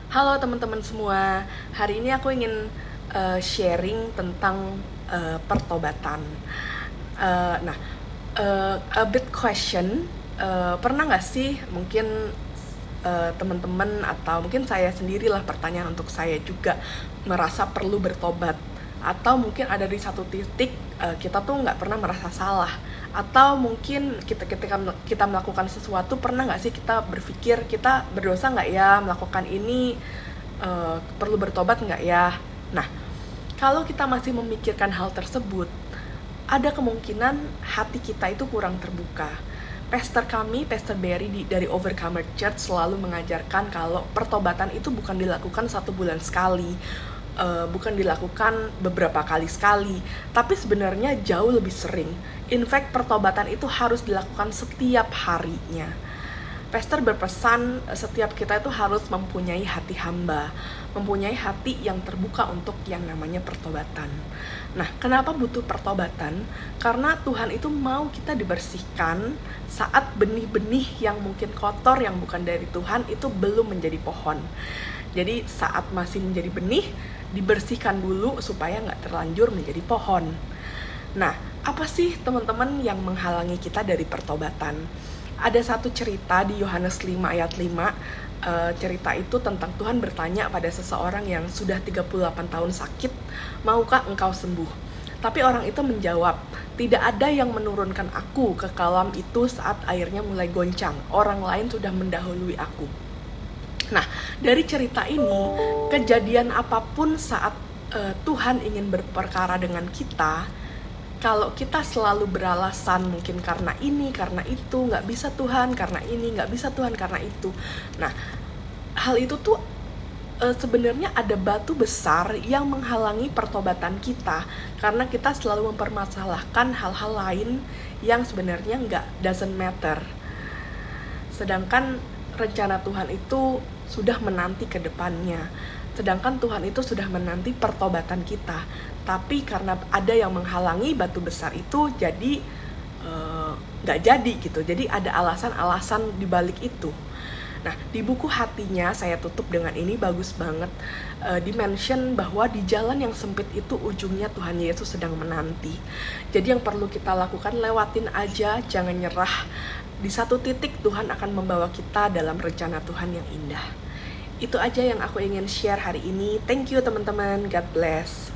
Halo teman-teman semua, hari ini aku ingin sharing tentang pertobatan. Nah, a bit question, pernah nggak sih mungkin teman-teman atau mungkin saya sendirilah, pertanyaan untuk saya juga, merasa perlu bertobat, atau mungkin ada di satu titik kita tuh nggak pernah merasa salah, atau mungkin ketika kita melakukan sesuatu, pernah nggak sih kita berpikir kita berdosa nggak ya melakukan ini, perlu bertobat nggak ya. Nah, kalau kita masih memikirkan hal tersebut, ada kemungkinan hati kita itu kurang terbuka. Pastor kami, Pastor Barry dari Overcomer Church, selalu mengajarkan kalau pertobatan itu bukan dilakukan 1 bulan sekali, bukan dilakukan beberapa kali sekali, tapi sebenarnya jauh lebih sering. In fact, pertobatan itu harus dilakukan setiap harinya. Pastor berpesan setiap kita itu harus mempunyai hati hamba, mempunyai hati yang terbuka untuk yang namanya pertobatan. Nah, kenapa butuh pertobatan? Karena Tuhan itu mau kita dibersihkan saat benih-benih yang mungkin kotor, yang bukan dari Tuhan, itu belum menjadi pohon. Jadi saat masih menjadi benih, dibersihkan dulu supaya nggak terlanjur menjadi pohon. Nah, apa sih teman-teman yang menghalangi kita dari pertobatan? Ada satu cerita di Yohanes 5 ayat 5. Cerita itu tentang Tuhan bertanya pada seseorang yang sudah 38 tahun sakit, maukah engkau sembuh? Tapi orang itu menjawab, tidak ada yang menurunkan aku ke kolam itu saat airnya mulai goncang. Orang lain sudah mendahului aku. Nah, dari cerita ini, kejadian apapun saat Tuhan ingin berperkara dengan kita, kalau kita selalu beralasan mungkin karena ini, karena itu, nggak bisa Tuhan karena ini, nggak bisa Tuhan karena itu. Nah, hal itu tuh sebenarnya ada batu besar yang menghalangi pertobatan kita, karena kita selalu mempermasalahkan hal-hal lain yang sebenarnya doesn't matter. Sedangkan rencana Tuhan itu sudah menanti ke depannya. Sedangkan Tuhan itu sudah menanti pertobatan kita. Tapi karena ada yang menghalangi batu besar itu, jadi nggak jadi gitu. Jadi ada alasan-alasan di balik itu. Nah, di buku Hatinya, saya tutup dengan ini, bagus banget. Dimention bahwa di jalan yang sempit itu ujungnya Tuhan Yesus sedang menanti. Jadi yang perlu kita lakukan, lewatin aja, jangan nyerah. Di satu titik Tuhan akan membawa kita dalam rencana Tuhan yang indah. Itu aja yang aku ingin share hari ini. Thank you teman-teman, God bless.